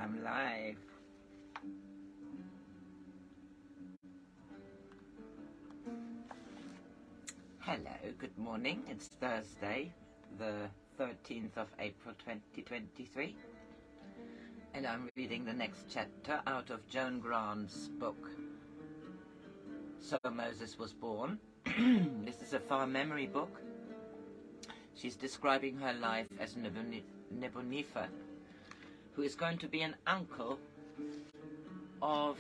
I'm live. Hello, good morning. It's Thursday, the 13th of April 2023. And I'm reading the next chapter out of Joan Grant's book, So Moses Was Born. This is a far memory book. She's describing her life as Nebunefer, who is going to be an uncle of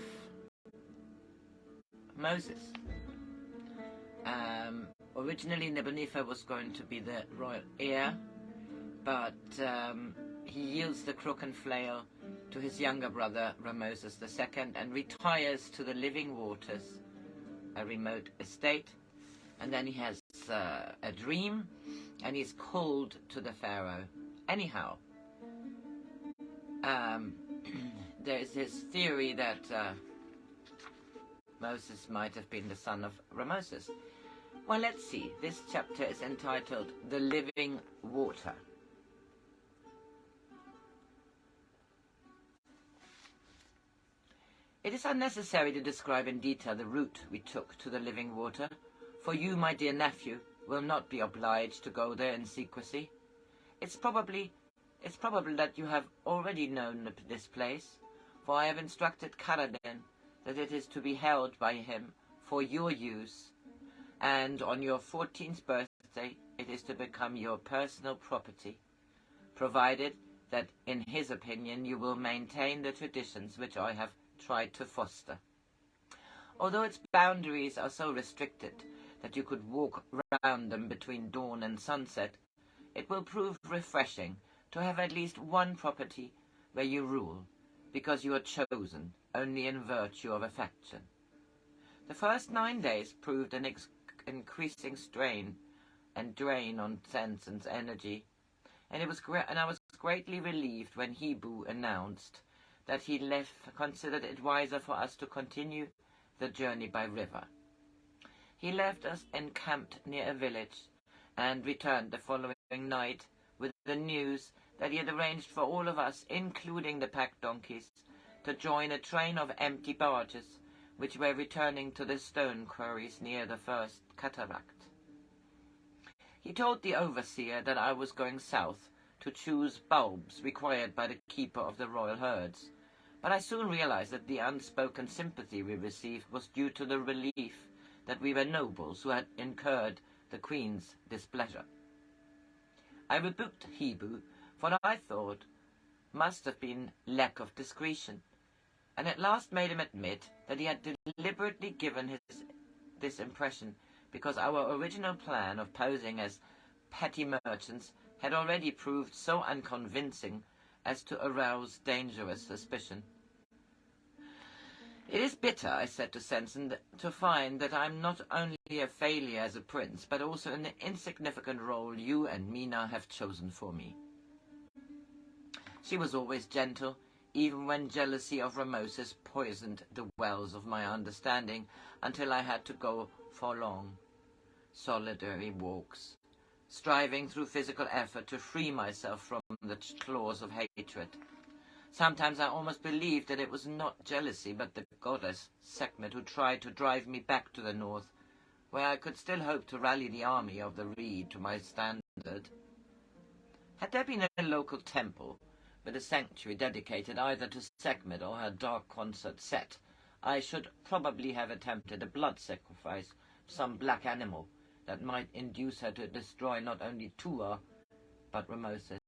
Moses. Originally, Nebunefer was going to be the royal heir, but he yields the crook and flail to his younger brother, Ramoses II, and retires to the living waters, a remote estate. And then he has a dream, and he's called to the Pharaoh. Anyhow, there's this theory that Moses might have been the son of Ramoses. Well, let's see. This chapter is entitled The Living Water. It is unnecessary to describe in detail the route we took to the living water, for you, my dear nephew, will not be obliged to go there in secrecy. It's probable that you have already known this place, for I have instructed Karadin that it is to be held by him for your use, and on your 14th birthday it is to become your personal property, provided that, in his opinion, you will maintain the traditions which I have tried to foster. Although its boundaries are so restricted that you could walk round them between dawn and sunset, it will prove refreshing to have at least one property where you rule, because you are chosen only in virtue of affection. The first 9 days proved an increasing strain and drain on Sensen's energy, and I was greatly relieved when Hebu announced that he considered it wiser for us to continue the journey by river. He left us encamped near a village and returned the following night with the news that he had arranged for all of us, including the pack donkeys, to join a train of empty barges which were returning to the stone quarries near the first cataract. He told the overseer that I was going south to choose bulbs required by the keeper of the royal herds, but I soon realized that the unspoken sympathy we received was due to the relief that we were nobles who had incurred the queen's displeasure. I rebuked Hebu for what I thought must have been lack of discretion, and at last made him admit that he had deliberately given this impression because our original plan of posing as petty merchants had already proved so unconvincing as to arouse dangerous suspicion. It is bitter, I said to Sensen, to find that I am not only a failure as a prince, but also in the insignificant role you and Mina have chosen for me. She was always gentle, even when jealousy of Ramoses poisoned the wells of my understanding, until I had to go for long, solitary walks, striving through physical effort to free myself from the claws of hatred. Sometimes I almost believed that it was not jealousy, but the goddess Sekhmet who tried to drive me back to the north, where I could still hope to rally the army of the reed to my standard. Had there been a local temple, with a sanctuary dedicated either to Sekhmet or her dark concert set, I should probably have attempted a blood sacrifice to some black animal that might induce her to destroy not only Tua, but Ramoses.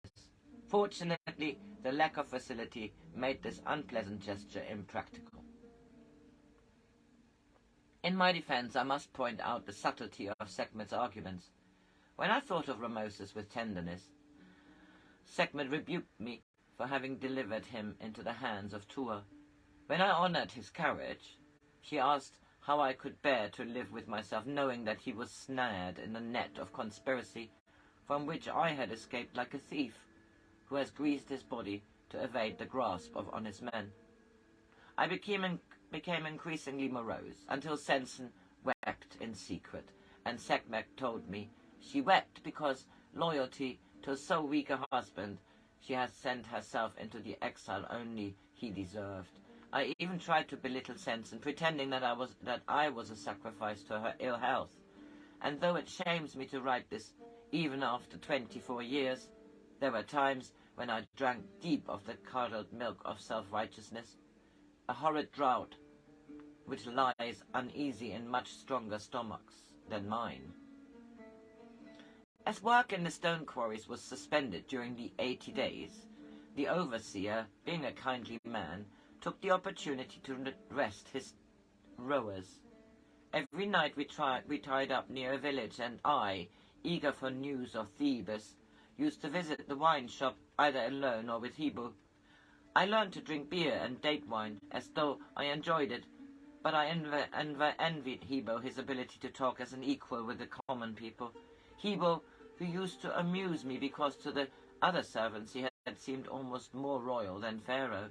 Fortunately, the lack of facility made this unpleasant gesture impractical. In my defense, I must point out the subtlety of Sekhmet's arguments. When I thought of Ramoses with tenderness, Sekhmet rebuked me for having delivered him into the hands of Tua. When I honored his courage, she asked how I could bear to live with myself, knowing that he was snared in a net of conspiracy from which I had escaped like a thief who has greased his body to evade the grasp of honest men. I became increasingly morose, until Sensen wept in secret, and Sekhmet told me she wept because loyalty to so weak a husband, she has sent herself into the exile only he deserved. I even tried to belittle Sensen, pretending that I was a sacrifice to her ill health. And though it shames me to write this, even after 24 years, there were times when I drank deep of the curdled milk of self-righteousness, a horrid draught which lies uneasy in much stronger stomachs than mine. As work in the stone quarries was suspended during the 80 days, the overseer, being a kindly man, took the opportunity to rest his rowers. Every night we tied up near a village, and I, eager for news of Thebes, used to visit the wine shop either alone or with Hebrew. I learned to drink beer and date wine, as though I enjoyed it, but I envied Hebrew his ability to talk as an equal with the common people. Hebrew, who used to amuse me because to the other servants he had seemed almost more royal than Pharaoh.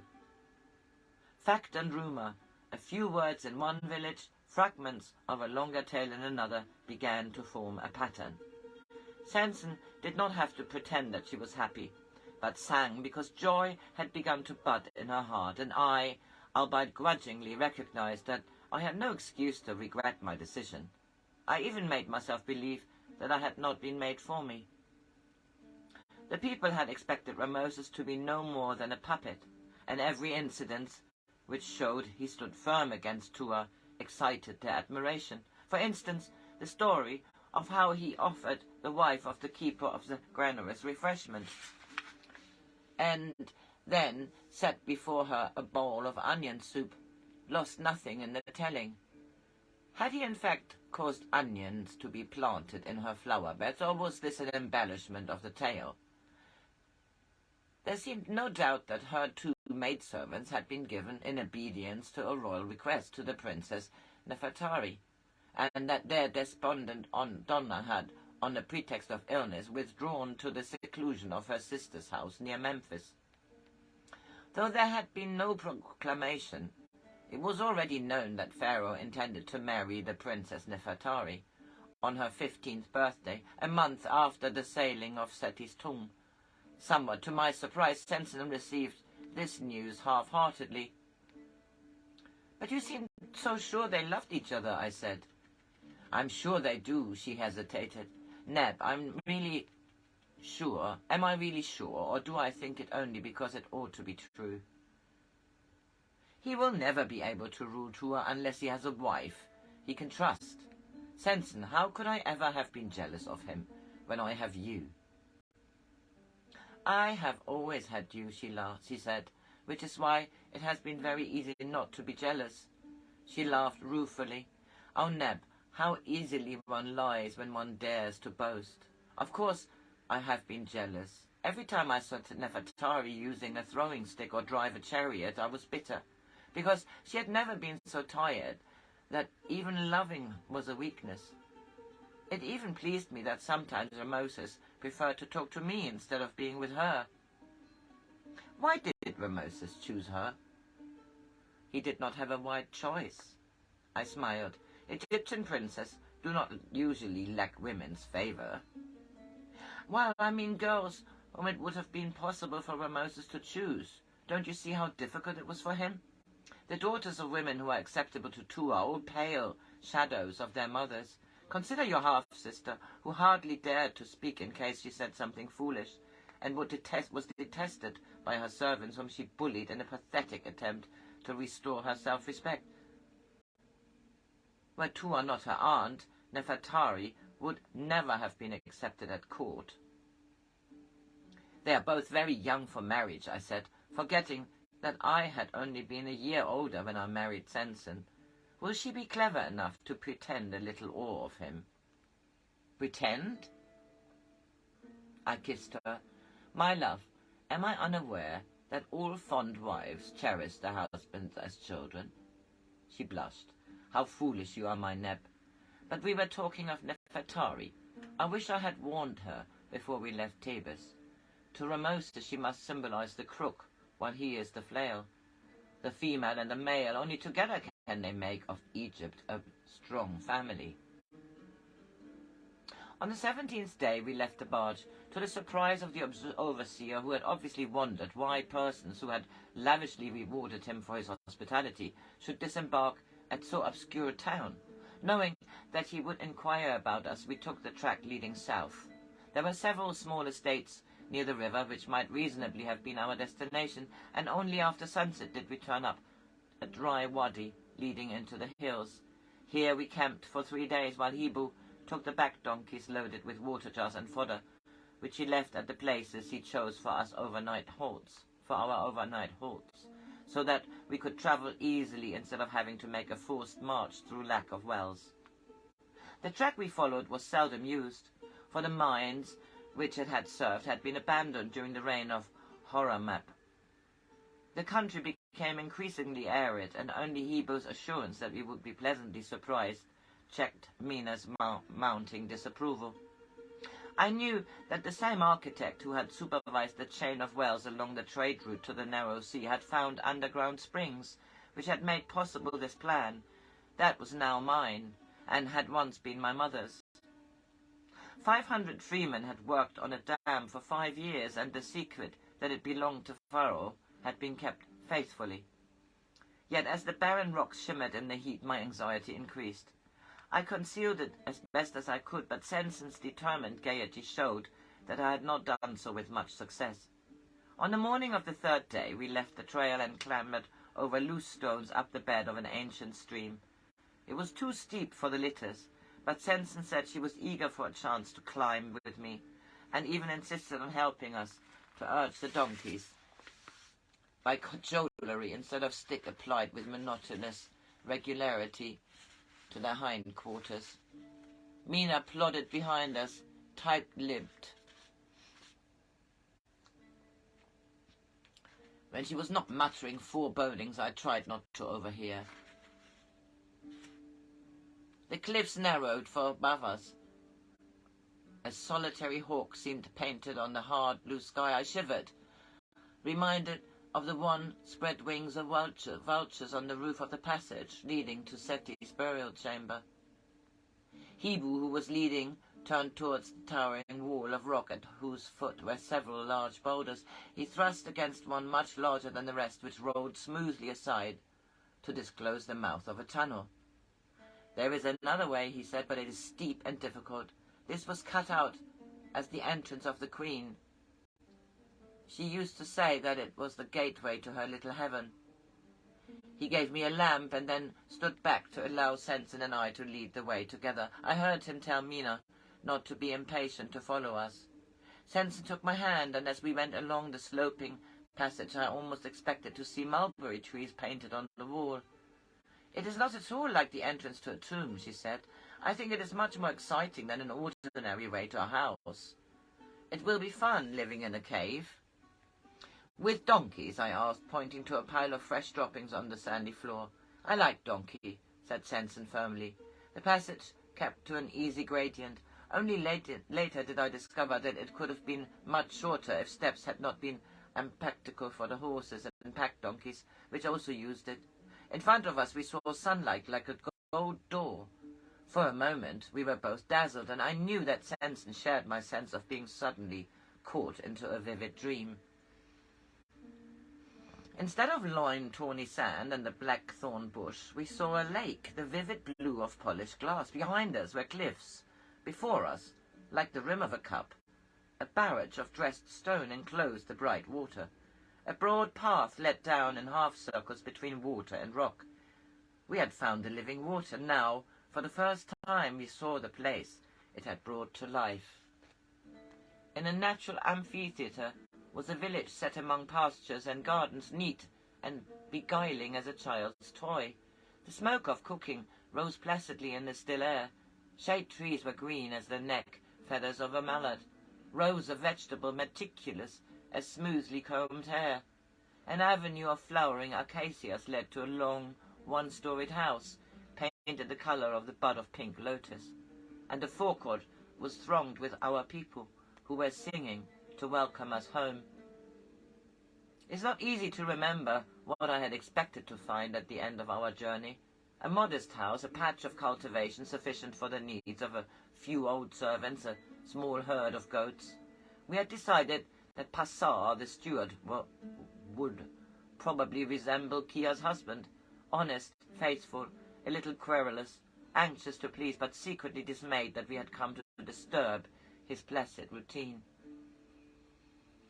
Fact and rumour, a few words in one village, fragments of a longer tale in another, began to form a pattern. Sensen did not have to pretend that she was happy, but sang because joy had begun to bud in her heart, and I, albeit grudgingly, recognized that I had no excuse to regret my decision. I even made myself believe that I had not been made for me. The people had expected Ramoses to be no more than a puppet, and every incident which showed he stood firm against Tua excited their admiration. For instance, the story of how he offered the wife of the keeper of the granaries refreshment, and then set before her a bowl of onion soup, lost nothing in the telling. Had he in fact caused onions to be planted in her flower beds, or was this an embellishment of the tale? There seemed no doubt that her 2 maidservants had been given in obedience to a royal request to the Princess Nefertari, and that their despondent Donna had, on the pretext of illness, withdrawn to the seclusion of her sister's house near Memphis. Though there had been no proclamation, it was already known that Pharaoh intended to marry the Princess Nefertari on her 15th birthday, a month after the sailing of Seti's tomb. Somewhat to my surprise, Sensen received this news half-heartedly. "But you seemed so sure they loved each other," I said. "I'm sure they do," she hesitated. "Neb, I'm really sure. Am I really sure, or do I think it only because it ought to be true? He will never be able to rule Tua unless he has a wife he can trust. Sensen, how could I ever have been jealous of him when I have you?" "I have always had you," she said, "which is why it has been very easy not to be jealous." She laughed ruefully. "Oh, Neb, how easily one lies when one dares to boast. Of course, I have been jealous. Every time I saw Nefertari using a throwing stick or drive a chariot, I was bitter, because she had never been so tired that even loving was a weakness. It even pleased me that sometimes Ramoses preferred to talk to me instead of being with her." "Why did Ramoses choose her?" "He did not have a wide choice." I smiled. "Egyptian princes do not usually lack women's favor." "Well, I mean girls whom it would have been possible for Ramoses to choose. Don't you see how difficult it was for him? The daughters of women who are acceptable to Tua are all pale shadows of their mothers. Consider your half-sister, who hardly dared to speak in case she said something foolish, and was detested by her servants, whom she bullied in a pathetic attempt to restore her self-respect. Were Tua not her aunt, Nefertari would never have been accepted at court." "They are both very young for marriage," I said, forgetting that I had only been a year older when I married Sensen. "Will she be clever enough to pretend a little awe of him?" "Pretend?" I kissed her. "My love, am I unaware that all fond wives cherish their husbands as children?" She blushed. "How foolish you are, my Neb. But we were talking of Nefertari. I wish I had warned her before we left Thebes. To Ramoses she must symbolize the crook, while he is the flail. The female and the male, only together can they make of Egypt a strong family." On the 17th day we left the barge, to the surprise of the overseer, who had obviously wondered why persons who had lavishly rewarded him for his hospitality should disembark at so obscure a town. Knowing that he would inquire about us, we took the track leading south. There were several small estates near the river which might reasonably have been our destination, and only after sunset did we turn up a dry wadi leading into the hills. Here we camped for 3 days while Hebu took the back donkeys loaded with water jars and fodder, which he left at the places he chose for our overnight halts, so that we could travel easily instead of having to make a forced march through lack of wells. The track we followed was seldom used, for the mines which it had served had been abandoned during the reign of Horus. The country became increasingly arid, and only Hebu's assurance that we would be pleasantly surprised checked Mina's mounting disapproval. I knew that the same architect who had supervised the chain of wells along the trade route to the narrow sea had found underground springs, which had made possible this plan. That was now mine, and had once been my mother's. 500 freemen had worked on a dam for 5 years, and the secret that it belonged to Pharaoh had been kept faithfully. Yet as the barren rocks shimmered in the heat, my anxiety increased. I concealed it as best as I could, but Sensen's determined gaiety showed that I had not done so with much success. On the morning of the 3rd day, we left the trail and clambered over loose stones up the bed of an ancient stream. It was too steep for the litters, but Sensen said she was eager for a chance to climb with me, and even insisted on helping us to urge the donkeys by cajolery instead of stick applied with monotonous regularity to their hindquarters. Mina plodded behind us, tight-lipped. When she was not muttering forebodings, I tried not to overhear. The cliffs narrowed for above us. A solitary hawk seemed painted on the hard blue sky. I shivered, reminded of the one spread wings of vultures on the roof of the passage leading to Seti's burial chamber. Hebu, who was leading, turned towards the towering wall of rock at whose foot were several large boulders. He thrust against one much larger than the rest, which rolled smoothly aside to disclose the mouth of a tunnel. "There is another way," he said, "but it is steep and difficult. This was cut out as the entrance of the Queen. She used to say that it was the gateway to her little heaven." He gave me a lamp and then stood back to allow Sensen and I to lead the way together. I heard him tell Mina not to be impatient to follow us. Sensen took my hand, and as we went along the sloping passage, I almost expected to see mulberry trees painted on the wall. "It is not at all like the entrance to a tomb," she said. "I think it is much more exciting than an ordinary way to a house. It will be fun living in a cave." "With donkeys?" I asked, pointing to a pile of fresh droppings on the sandy floor. "I like donkey," said Sensen firmly. The passage kept to an easy gradient. Only later did I discover that it could have been much shorter if steps had not been impractical for the horses and pack donkeys, which also used it. In front of us we saw sunlight like a gold door. For a moment we were both dazzled, and I knew that Sensen shared my sense of being suddenly caught into a vivid dream. Instead of loin tawny sand and the black thorn bush, we saw a lake, the vivid blue of polished glass. Behind us were cliffs. Before us, like the rim of a cup, a barrage of dressed stone enclosed the bright water. A broad path led down in half-circles between water and rock. We had found the living water. Now, for the first time, we saw the place it had brought to life. In a natural amphitheatre was a village set among pastures and gardens, neat and beguiling as a child's toy. The smoke of cooking rose placidly in the still air. Shade trees were green as the neck feathers of a mallard. Rows of vegetable meticulous as smoothly combed hair. An avenue of flowering acacias led to a long, one-storied house, painted the color of the bud of pink lotus, and the forecourt was thronged with our people, who were singing to welcome us home. It's not easy to remember what I had expected to find at the end of our journey. A modest house, a patch of cultivation sufficient for the needs of a few old servants, a small herd of goats. We had decided that Passar, the steward, would probably resemble Kia's husband, honest, faithful, a little querulous, anxious to please, but secretly dismayed that we had come to disturb his placid routine.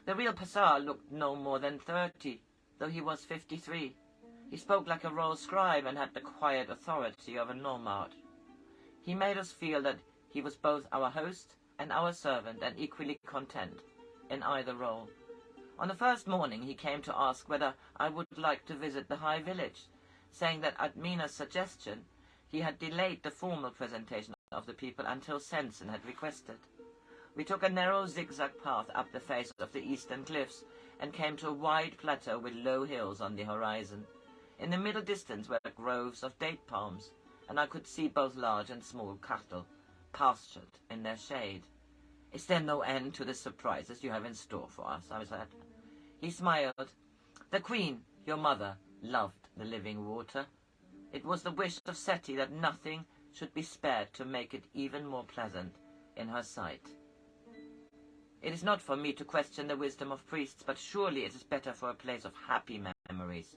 The real Passar looked no more than 30, though he was 53. He spoke like a royal scribe and had the quiet authority of a nomarch. He made us feel that he was both our host and our servant, and equally content in either role. On the first morning he came to ask whether I would like to visit the high village, saying that at Mina's suggestion he had delayed the formal presentation of the people until Sensen had requested. We took a narrow zigzag path up the face of the eastern cliffs and came to a wide plateau with low hills on the horizon. In the middle distance were groves of date palms, and I could see both large and small cattle pastured in their shade. "Is there no end to the surprises you have in store for us?" I said. He smiled. "The queen, your mother, loved the living water. It was the wish of Seti that nothing should be spared to make it even more pleasant in her sight. It is not for me to question the wisdom of priests, but surely it is better for a place of happy memories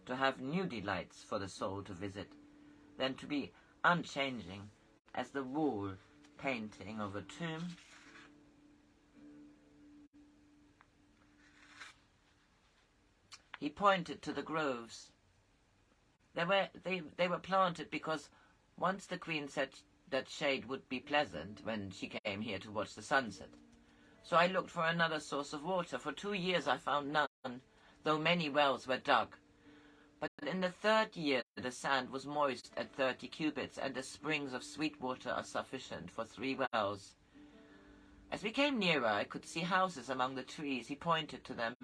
to have new delights for the soul to visit than to be unchanging as the wall painting of a tomb." He pointed to the groves. They were planted because once the queen said that shade would be pleasant when she came here to watch the sunset. So I looked for another source of water. For 2 years I found none, though many wells were dug. But in the 3rd year the sand was moist at 30 cubits, and the springs of sweet water are sufficient for 3 wells. As we came nearer I could see houses among the trees. He pointed to them.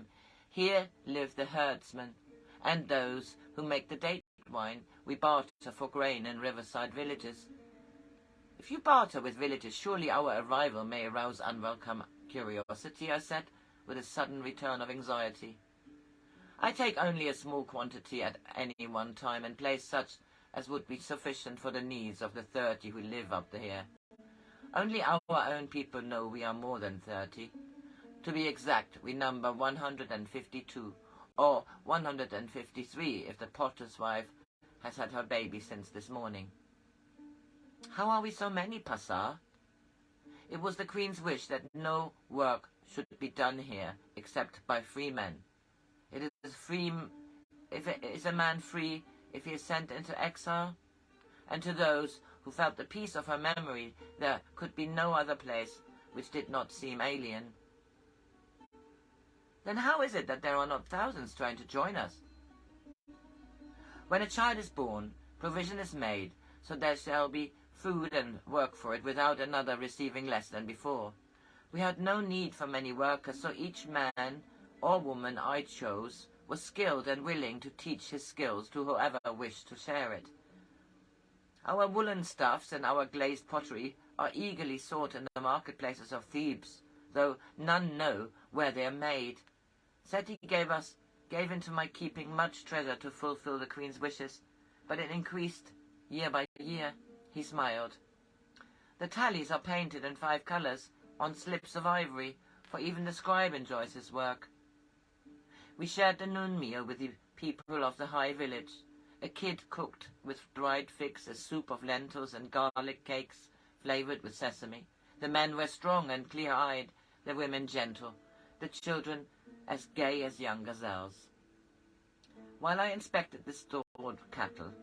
"Here live the herdsmen, and those who make the date wine. We barter for grain in riverside villages." "If you barter with villages, surely our arrival may arouse unwelcome curiosity," I said, with a sudden return of anxiety. "I take only a small quantity at any one time, and place such as would be sufficient for the needs of the 30 who live up here. Only our own people know we are more than 30. To be exact, we number 152, or 153 if the potter's wife has had her baby since this morning." "How are we so many, Passar?" "It was the queen's wish that no work should be done here except by free men. It is a man free if he is sent into exile? And to those who felt the peace of her memory, there could be no other place which did not seem alien." "Then how is it that there are not thousands trying to join us?" "When a child is born, provision is made, so there shall be food and work for it without another receiving less than before. We had no need for many workers, so each man or woman I chose was skilled and willing to teach his skills to whoever wished to share it. Our woolen stuffs and our glazed pottery are eagerly sought in the marketplaces of Thebes, though none know where they are made. Seti gave into my keeping much treasure to fulfill the queen's wishes, but it increased year by year." He smiled. "The tallies are painted in 5 colors on slips of ivory, for even the scribe enjoys his work." We shared the noon meal with the people of the high village. A kid cooked with dried figs, a soup of lentils and garlic cakes flavored with sesame. The men were strong and clear-eyed, the women gentle, the children as gay as young gazelles. While I inspected the stored cattle,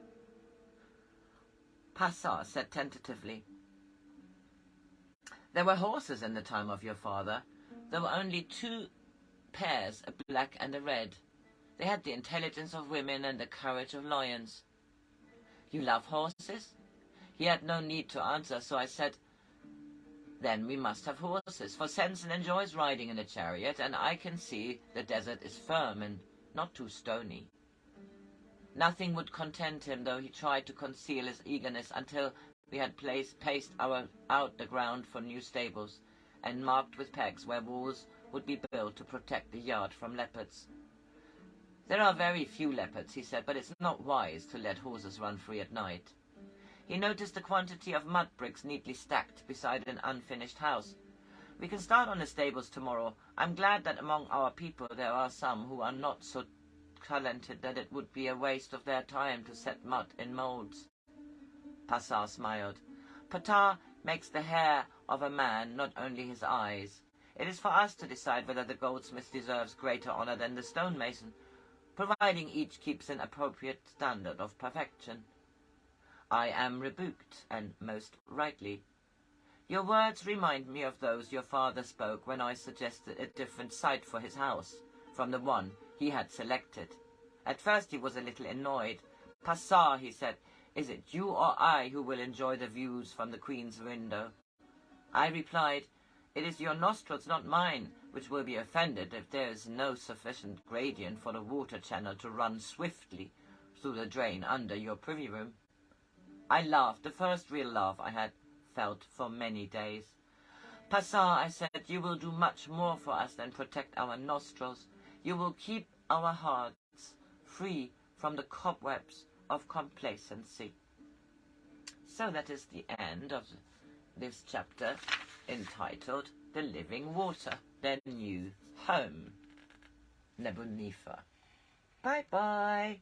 Passar said tentatively, "There were horses in the time of your father. There were only 2 pairs, a black and a red. They had the intelligence of women and the courage of lions." "You love horses?" He had no need to answer, so I said, "Then we must have horses, for Sensen enjoys riding in a chariot, and I can see the desert is firm and not too stony." Nothing would content him, though he tried to conceal his eagerness until we had paced out the ground for new stables, and marked with pegs where walls would be built to protect the yard from leopards. There are very few leopards, he said, but it's not wise to let horses run free at night. He noticed a quantity of mud bricks neatly stacked beside an unfinished house. We can start on the stables tomorrow. I'm glad that among our people there are some who are not so talented that it would be a waste of their time to set mud in molds. Passard smiled. Ptah makes the hair of a man, not only his eyes. It is for us to decide whether the goldsmith deserves greater honor than the stonemason, providing each keeps an appropriate standard of perfection. I am rebuked, and most rightly. Your words remind me of those your father spoke when I suggested a different site for his house from the one he had selected. At first he was a little annoyed. Passard, he said, is it you or I who will enjoy the views from the Queen's window? I replied, it is your nostrils, not mine, which will be offended if there is no sufficient gradient for the water channel to run swiftly through the drain under your privy room. I laughed, the first real laugh I had felt for many days. Passard, I said, you will do much more for us than protect our nostrils. You will keep our hearts free from the cobwebs of complacency. So that is the end of this chapter entitled The Living Water, Their New Home. Nebunefer. Bye-bye.